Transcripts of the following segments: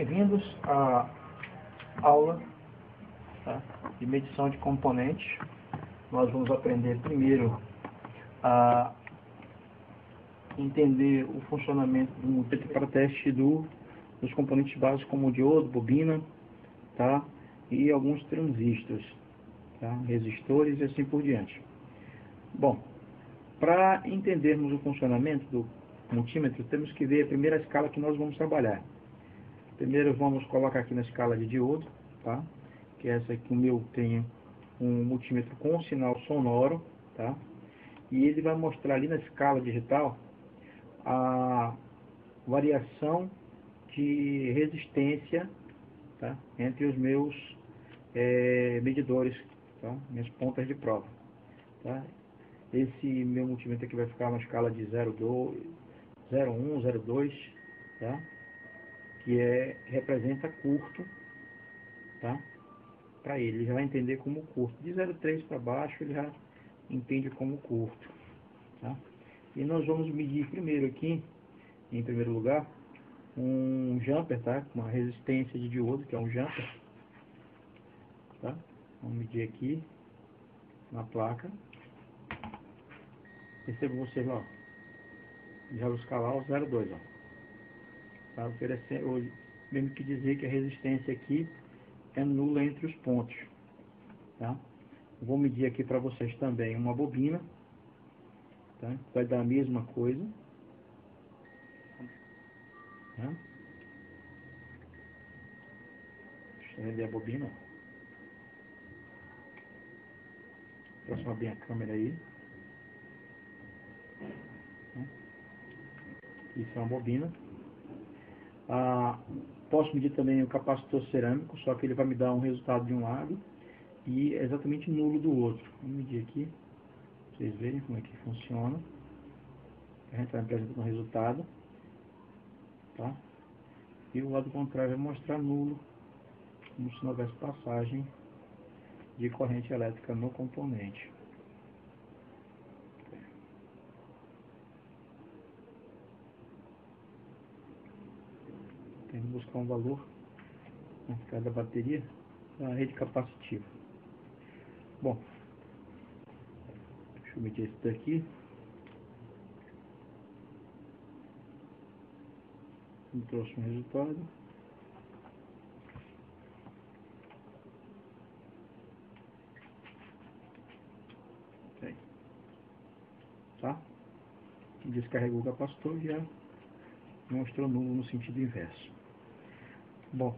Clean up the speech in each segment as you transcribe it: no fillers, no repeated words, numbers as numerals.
Bem-vindos à aula, tá, de medição de componentes. Nós vamos aprender primeiro a entender o funcionamento do multímetro para teste dos componentes básicos como diodo, bobina, tá, e alguns transistores, tá, resistores e assim por diante. Bom, para entendermos o funcionamento do multímetro, temos que ver a primeira escala que nós vamos trabalhar. Primeiro vamos colocar aqui na escala de diodo, tá? Que é essa aqui, o meu tem um multímetro com sinal sonoro, tá? E ele vai mostrar ali na escala digital a variação de resistência, tá? Entre os meus medidores, tá? Minhas pontas de prova, tá? Esse meu multímetro aqui vai ficar na escala de 0,2, 0,1, 0,2, tá? Que representa curto, tá? Para ele já vai entender como curto. De 0,3 para baixo ele já entende como curto, tá? E nós vamos medir primeiro aqui, em primeiro lugar, um jumper, tá? Uma resistência de diodo, que é um jumper, tá? Vamos medir aqui na placa. Percebam vocês lá, ó. Já vou escalar o 0,2, ó. Tá oferecendo, mesmo que dizer que a resistência aqui é nula entre os pontos, tá? Vou medir aqui para vocês também uma bobina, tá? Vai dar a mesma coisa, tá? Deixa eu ver a bobina. Aproximar bem a câmera aí, tá? Isso é uma bobina. Posso medir também o capacitor cerâmico, só que ele vai me dar um resultado de um lado e é exatamente nulo do outro. Vamos medir aqui, pra vocês verem como é que funciona. A gente vai apresentando o resultado, tá? E o lado contrário vai mostrar nulo, como se não houvesse passagem de corrente elétrica no componente. Tem que buscar um valor na cada bateria da rede capacitiva. Bom, deixa eu medir esse daqui. Me trouxe um resultado. Aí. Tá? Descarregou o capacitor e já mostrou nulo no sentido inverso. Bom,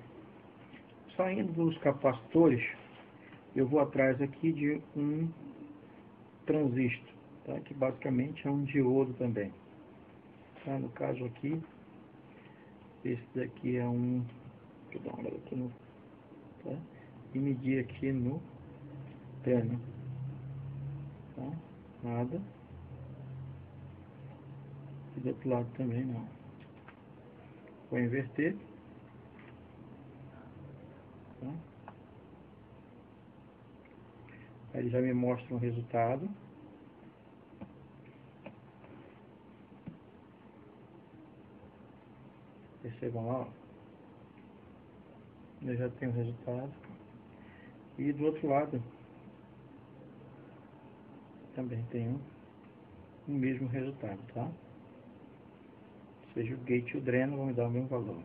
saindo dos capacitores, eu vou atrás aqui de um transistor, tá? Que basicamente é um diodo também. Tá? No caso aqui, esse daqui é um... Deixa eu dar uma olhada aqui no... Tá? E medir aqui no terno. Tá? Nada. E do outro lado também não. Vou inverter. Tá? Aí ele já me mostra um resultado. Percebam lá, ó. Eu já tenho o resultado. E do outro lado também tenho o mesmo resultado, tá? Ou seja, o gate e o dreno vão me dar o mesmo valor,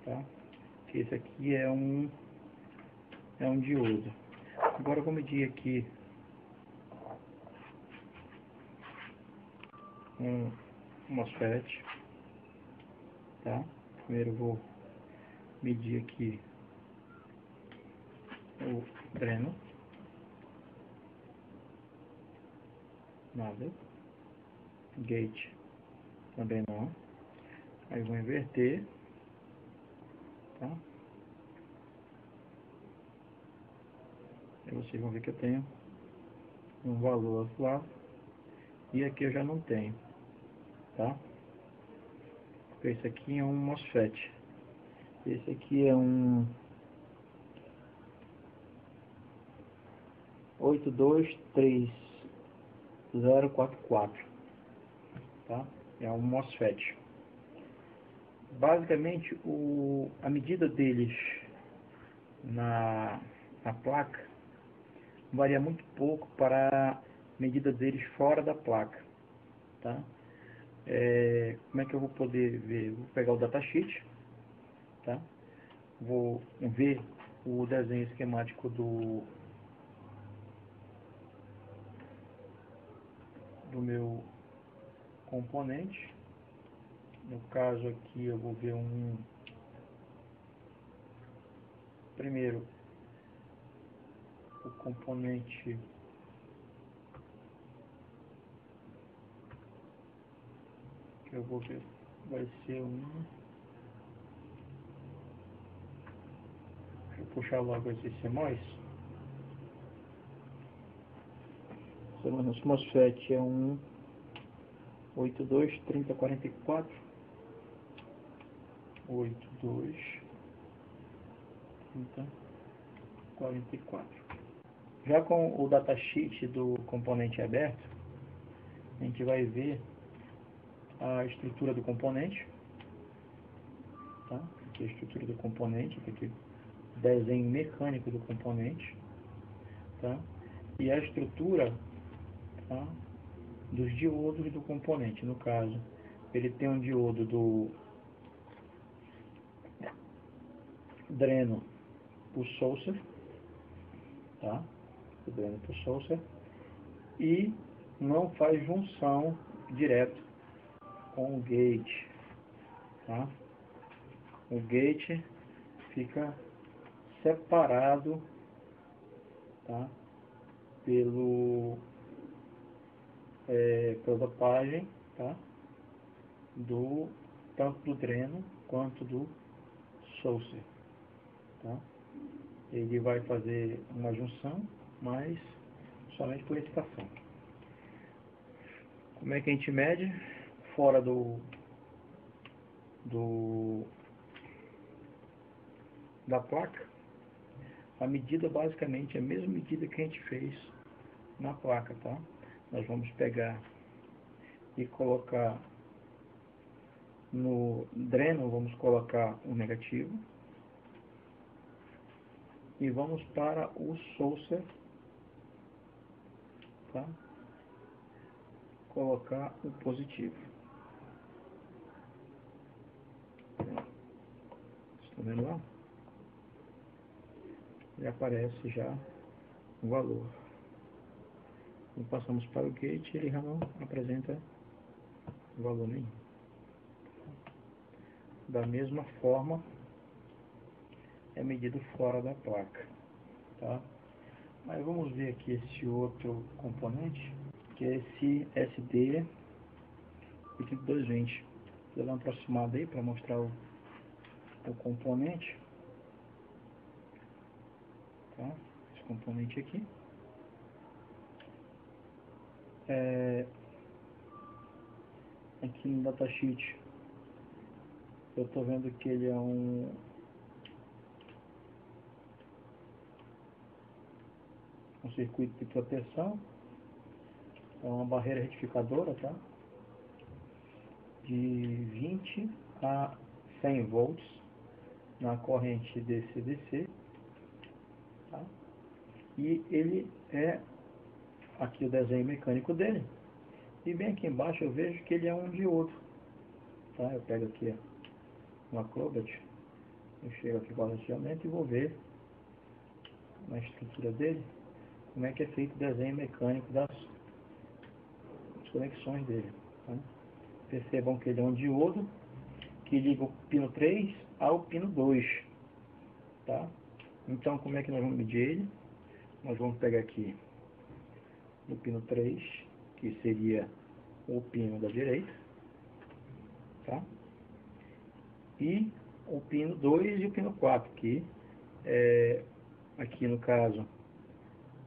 tá? Esse aqui é um diodo. Agora eu vou medir aqui um MOSFET, tá? Primeiro eu vou medir aqui o dreno. Nada. Gate também não. Aí vou inverter, tá? Aí vocês vão ver que eu tenho um valor lá e aqui eu já não tenho, tá? Porque esse aqui é um MOSFET. Esse aqui é um 823044, tá? É um MOSFET. Basicamente, a medida deles na placa varia muito pouco para a medida deles fora da placa, tá? Como é que eu vou poder ver? Vou pegar o datasheet, tá? Vou ver o desenho esquemático do meu componente. No caso aqui eu vou ver primeiro o componente que eu vou ver vai ser deixa eu puxar logo esse CMOS. O MOSFET é um 823044 823044. Já com o datasheet do componente aberto, a gente vai ver a estrutura do componente, tá? Aqui a estrutura do componente, aqui o desenho mecânico do componente, tá? E a estrutura, tá, dos diodos do componente. No caso, ele tem um diodo do dreno por Saucer, tá? O dreno por Saucer, e não faz junção direto com o gate, tá? O gate fica separado, tá? Pela dopagem, tá? Tanto do dreno quanto do Saucer, tá? Ele vai fazer uma junção, mas somente por excitação. Como é que a gente mede? Fora da placa, a medida basicamente é a mesma medida que a gente fez na placa, tá? Nós vamos pegar e colocar no dreno, vamos colocar um negativo e vamos para o Saucer, tá? Colocar o positivo. Estão vendo lá? E aparece já o valor. Quando passamos para o gate, ele já não apresenta valor nenhum. Da mesma forma, é medido fora da placa, tá? Mas vamos ver aqui esse outro componente, que é esse SD 8220. Vou dar uma aproximada aí para mostrar o componente, tá? Esse componente aqui. Aqui no datasheet eu estou vendo que ele é um circuito de proteção, é uma barreira retificadora, tá? De 20 a 100 volts na corrente DC-DC, tá? E ele aqui o desenho mecânico dele, e bem aqui embaixo eu vejo que ele é um diodo, tá? Eu pego aqui uma Acrobat, eu chego aqui com o relacionamento e vou ver na estrutura dele como é que é feito o desenho mecânico das conexões dele, tá? Percebam que ele é um diodo que liga o pino 3 ao pino 2, tá? Então como é que nós vamos medir ele? Nós vamos pegar aqui o pino 3, que seria o pino da direita, tá? E o pino 2 e o pino 4, que aqui no caso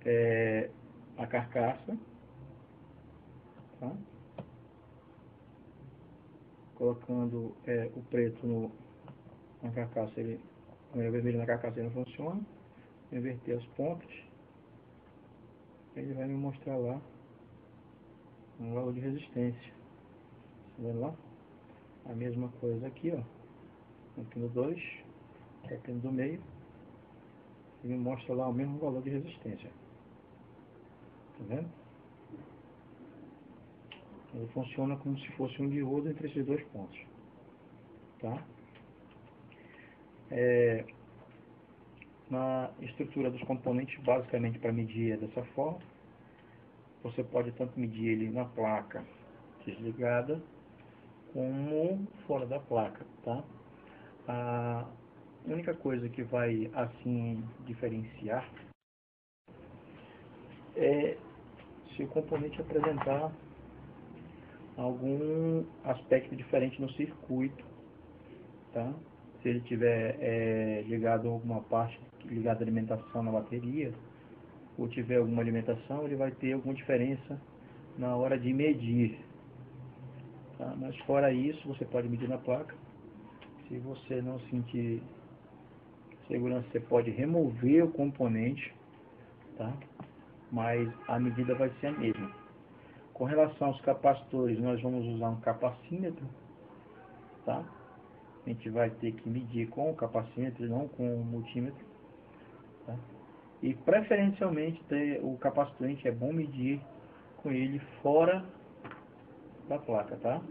é a carcaça, tá? Colocando o preto na carcaça, o vermelho na carcaça ele não funciona. Vou inverter as pontas, ele vai me mostrar lá um valor de resistência. Tá vendo lá? A mesma coisa aqui, ó. no pino 2, é o pino do meio, e me mostra lá o mesmo valor de resistência. Tá vendo? Ele funciona como se fosse um diodo entre esses dois pontos. Tá? Na estrutura dos componentes, basicamente para medir é dessa forma. Você pode tanto medir ele na placa desligada, como fora da placa. Tá? A única coisa que vai assim diferenciar é se o componente apresentar algum aspecto diferente no circuito, tá? Se ele tiver ligado a alguma parte ligada à alimentação na bateria, ou tiver alguma alimentação, ele vai ter alguma diferença na hora de medir, tá? Mas fora isso, você pode medir na placa. Se você não sentir segurança, você pode remover o componente, tá? Mas a medida vai ser a mesma. Com relação aos capacitores, nós vamos usar um capacímetro, tá? A gente vai ter que medir com o capacímetro, não com o multímetro, tá? E preferencialmente o capacitante é bom medir com ele fora da placa, tá?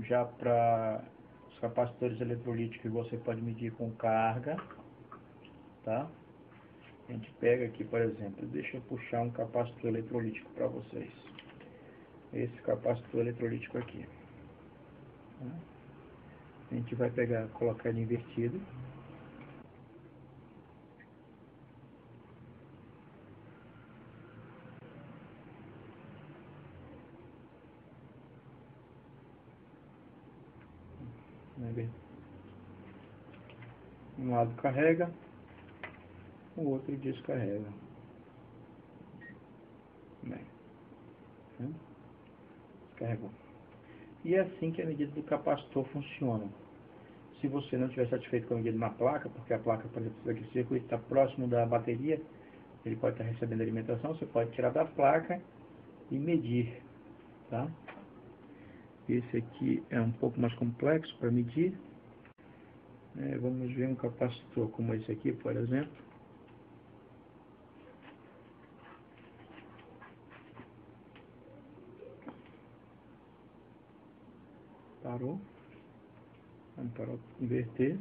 Já para os capacitores eletrolíticos você pode medir com carga, tá? A gente pega aqui, por exemplo, deixa eu puxar um capacitor eletrolítico para vocês. Esse capacitor eletrolítico aqui. Tá? A gente vai pegar, colocar ele invertido. Um lado carrega, o outro descarrega. Bem, né? Descarregou. E é assim que a medida do capacitor funciona. Se você não estiver satisfeito com a medida na placa, porque a placa, por exemplo, aqui, o circuito está próximo da bateria, ele pode estar recebendo alimentação, você pode tirar da placa e medir, tá? Esse aqui é um pouco mais complexo para medir. Vamos ver um capacitor como esse aqui, por exemplo. Parou. Vamos parar, inverter.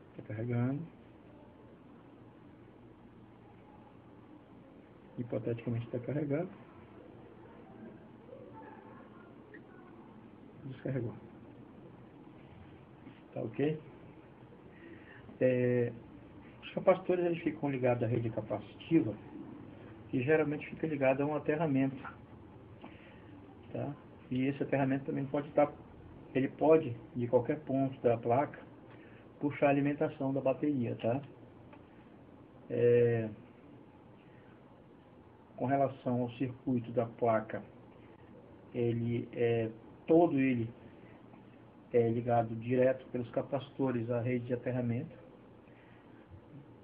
Está carregando. Hipoteticamente está carregado. Descarregou. Tá ok? Os capacitores eles ficam ligados à rede capacitiva, que geralmente fica ligado a um aterramento, tá? E esse aterramento também pode estar, ele pode, de qualquer ponto da placa, puxar a alimentação da bateria, tá? Com relação ao circuito da placa, todo ele é ligado direto pelos capacitores à rede de aterramento.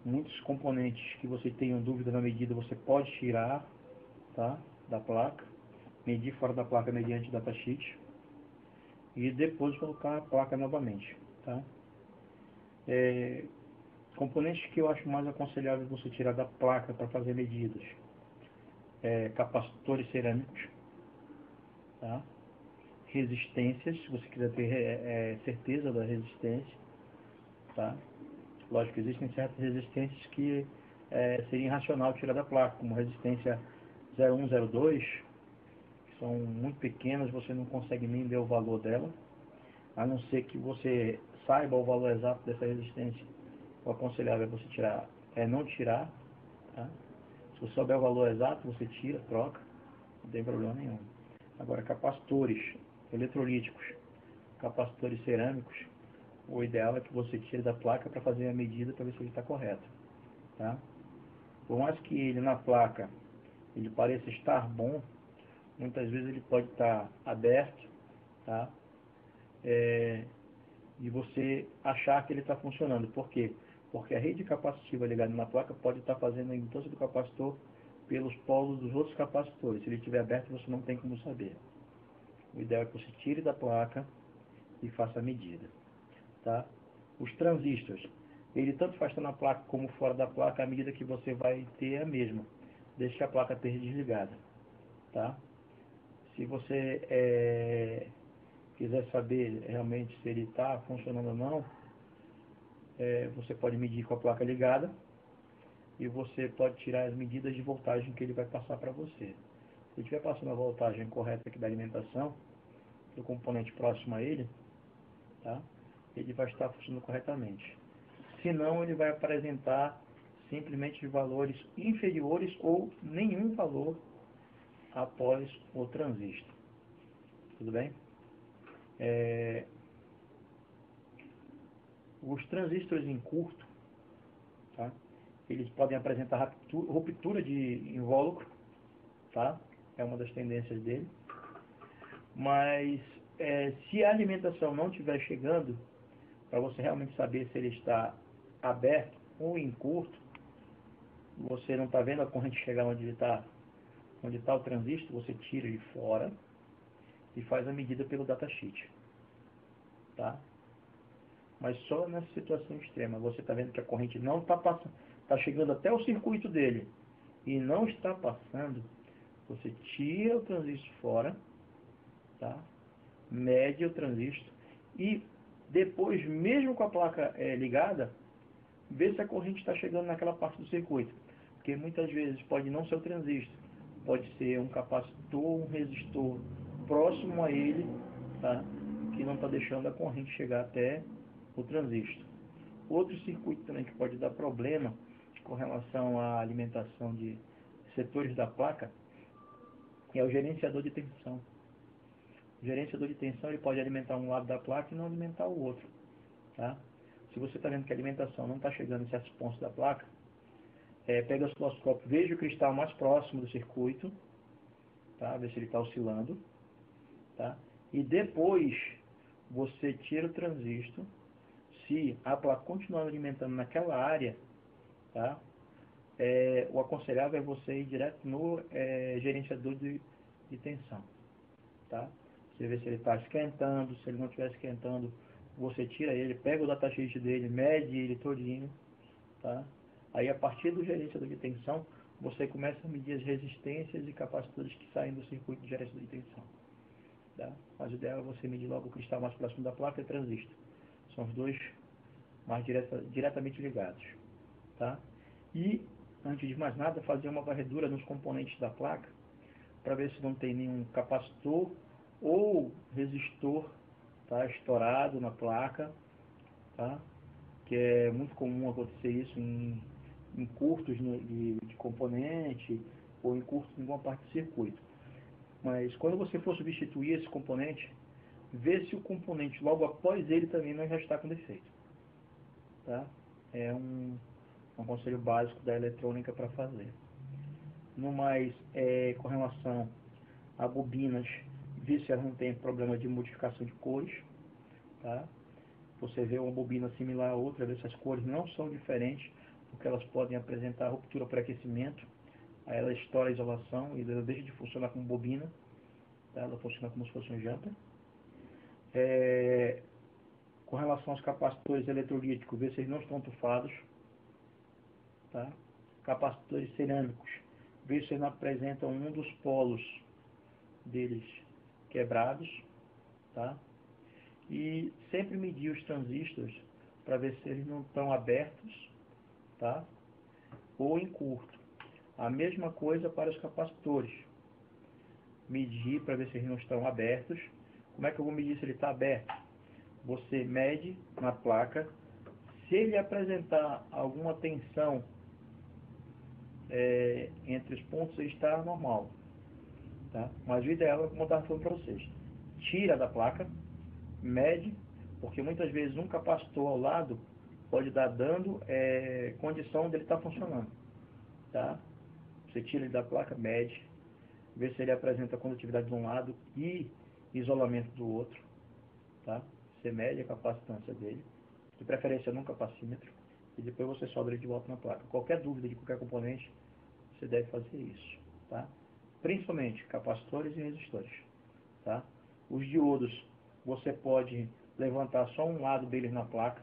Muitos componentes que você tenha dúvida na medida, você pode tirar, tá, da placa, medir fora da placa mediante datasheet e depois colocar a placa novamente, tá? Componentes que eu acho mais aconselhável você tirar da placa para fazer medidas: capacitores cerâmicos, tá? Resistências, se você quiser ter certeza da resistência, tá? Lógico que existem certas resistências que seria irracional tirar da placa, como resistência 01, 02, que são muito pequenas, você não consegue nem ver o valor dela, a não ser que você saiba o valor exato dessa resistência. O aconselhável é você não tirar, tá? Se você souber o valor exato, você tira, troca, não tem problema nenhum. Agora, capacitores eletrolíticos, capacitores cerâmicos, o ideal é que você tire da placa para fazer a medida para ver se ele está correto, tá? Por mais que ele na placa ele pareça estar bom, muitas vezes ele pode estar aberto, tá? E você achar que ele está funcionando. Por quê? Porque a rede capacitiva ligada na placa pode estar fazendo a indutância do capacitor pelos polos dos outros capacitores. Se ele estiver aberto, você não tem como saber. O ideal é que você tire da placa e faça a medida. Tá? Os transistores, ele tanto faz estar na placa como fora da placa, a medida que você vai ter é a mesma, desde que a placa esteja desligada. Tá? Se você quiser saber realmente se ele está funcionando ou não, você pode medir com a placa ligada e você pode tirar as medidas de voltagem que ele vai passar para você. Se ele estiver passando a voltagem correta aqui da alimentação, do componente próximo a ele, tá? Ele vai estar funcionando corretamente. Se não, ele vai apresentar simplesmente valores inferiores ou nenhum valor após o transistor. Tudo bem? Os transistores em curto, tá? Eles podem apresentar ruptura de invólucro, tá? É uma das tendências dele. Mas se a alimentação não estiver chegando, para você realmente saber se ele está aberto ou em curto, você não está vendo a corrente chegar onde está o transistor, você tira ele fora e faz a medida pelo datasheet. Tá? Mas só nessa situação extrema, você está vendo que a corrente não está passando, está chegando até o circuito dele e não está passando, você tira o transistor fora, tá? Mede o transistor e depois, mesmo com a placa ligada, vê se a corrente está chegando naquela parte do circuito. Porque muitas vezes pode não ser o transistor, pode ser um capacitor, um resistor próximo a ele, tá? Que não está deixando a corrente chegar até o transistor. Outro circuito também que pode dar problema com relação à alimentação de setores da placa é o gerenciador de tensão. O gerenciador de tensão ele pode alimentar um lado da placa e não alimentar o outro. Tá? Se você está vendo que a alimentação não está chegando em certos pontos da placa, pega o osciloscópio, veja o cristal mais próximo do circuito, tá? Vê se ele está oscilando. Tá? E depois você tira o transistor. Se a placa continuar alimentando naquela área, tá? O aconselhável é você ir direto no gerenciador de tensão. Tá? Você vê se ele está esquentando, se ele não estiver esquentando, você tira ele, pega o datasheet dele, mede ele todinho, tá? Aí a partir do gerenciador de tensão, você começa a medir as resistências e capacitores que saem do circuito de gerenciador de tensão. Tá? Mas o ideal é você medir logo o cristal mais próximo da placa e o transistor. São os dois mais diretamente ligados. Tá? E, antes de mais nada, fazer uma varredura nos componentes da placa, para ver se não tem nenhum capacitor ou resistor, tá, estourado na placa, tá? Que é muito comum acontecer isso em curtos de componente ou em curtos em alguma parte do circuito. Mas quando você for substituir esse componente, vê se o componente logo após ele também não já está com defeito. Tá? É um conselho básico da eletrônica para fazer. No mais, com relação a bobinas, ver se elas não tem problema de modificação de cores. Tá? Você vê uma bobina similar a outra, ver se as cores não são diferentes, porque elas podem apresentar ruptura por aquecimento, aí ela estoura a isolação e ela deixa de funcionar como bobina, tá? Ela funciona como se fosse um jumper. Com relação aos capacitores eletrolíticos, ver se eles não estão tufados. Tá? Capacitores cerâmicos, ver se eles não apresentam um dos polos deles quebrados. Tá? E sempre medir os transistores para ver se eles não estão abertos, tá? Ou em curto. A mesma coisa para os capacitores. Medir para ver se eles não estão abertos. Como é que eu vou medir se ele está aberto? Você mede na placa. Se ele apresentar alguma tensão entre os pontos, ele está normal. Tá? Mas o ideal é como eu estava falando para vocês. Tira da placa, mede, porque muitas vezes um capacitor ao lado pode dar dando condição dele estar funcionando. Tá? Você tira ele da placa, mede, vê se ele apresenta condutividade de um lado e isolamento do outro. Tá? Você mede a capacitância dele, de preferência num capacímetro, e depois você solda ele de volta na placa. Qualquer dúvida de qualquer componente, você deve fazer isso, tá? Principalmente capacitores e resistores, tá? Os diodos, você pode levantar só um lado deles na placa,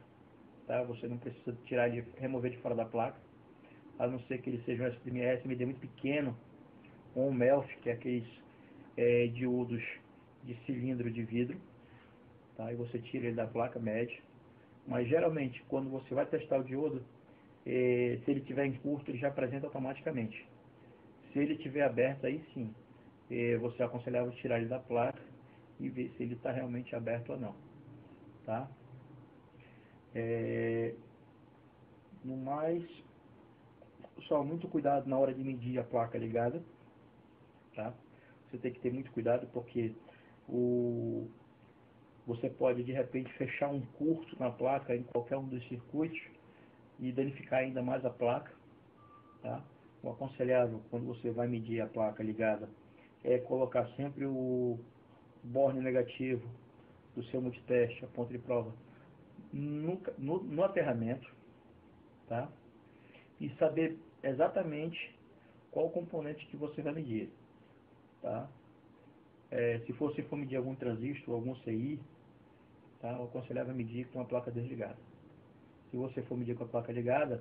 tá? Você não precisa tirar ele, remover de fora da placa, a não ser que ele seja um SMD muito pequeno, ou um MELF, que é aqueles diodos de cilindro de vidro, tá? E você tira ele da placa média. Mas geralmente, quando você vai testar o diodo, se ele tiver em curto, ele já apresenta automaticamente. Se ele estiver aberto, aí sim, você aconselhava tirar ele da placa e ver se ele está realmente aberto ou não, tá? No mais, só muito cuidado na hora de medir a placa ligada, tá? Você tem que ter muito cuidado porque você pode de repente fechar um curto na placa em qualquer um dos circuitos e danificar ainda mais a placa, tá? O aconselhável quando você vai medir a placa ligada é colocar sempre o borne negativo do seu multiteste, a ponta de prova, no aterramento, tá? E saber exatamente qual componente que você vai medir, tá? Se você for medir algum transistor, algum CI, tá? Eu aconselhava medir com a placa desligada. Se você for medir com a placa ligada,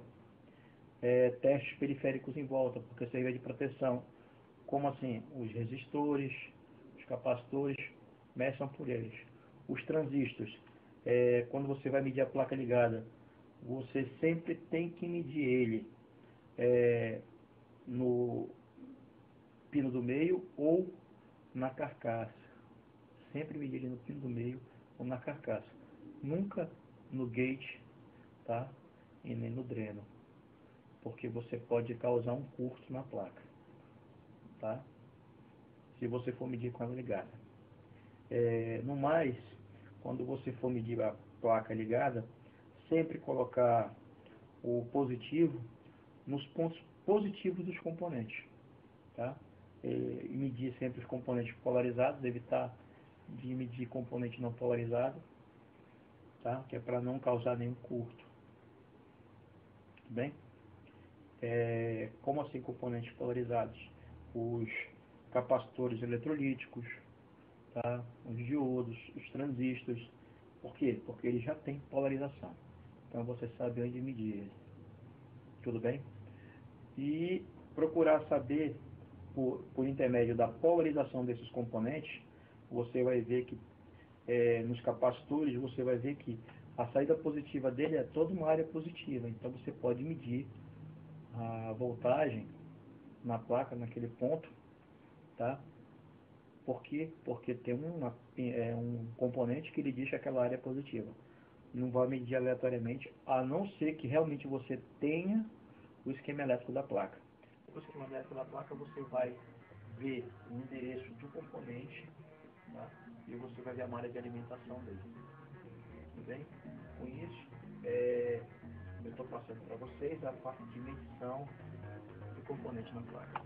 testes periféricos em volta, porque serve de proteção. Como assim? Os resistores, os capacitores, meçam por eles. Os transistores, quando você vai medir a placa ligada, você sempre tem que medir ele no pino do meio ou na carcaça. Sempre medir ele no pino do meio ou na carcaça. Nunca no gate, tá? E nem no dreno, porque você pode causar um curto na placa, tá? Se você for medir com ela ligada. No mais, quando você for medir a placa ligada, sempre colocar o positivo nos pontos positivos dos componentes, tá? E medir sempre os componentes polarizados, evitar de medir componente não polarizado, tá? Que é para não causar nenhum curto. Tudo bem? Como assim componentes polarizados? Os capacitores eletrolíticos, tá? Os diodos, os transistores. Por quê? Porque ele já tem polarização. Então você sabe onde medir ele. Tudo bem? E procurar saber, por intermédio da polarização desses componentes, você vai ver que nos capacitores, você vai ver que a saída positiva dele é toda uma área positiva. Então você pode medir a voltagem na placa, naquele ponto, tá? Por quê? Porque tem um componente que ele diz que aquela área é positiva. Não vai medir aleatoriamente, a não ser que realmente você tenha o esquema elétrico da placa. O esquema elétrico da placa você vai ver o endereço do componente, tá? E você vai ver a malha de alimentação dele. Tudo bem? Com isso, eu estou passando para vocês a parte de medição do componente na placa.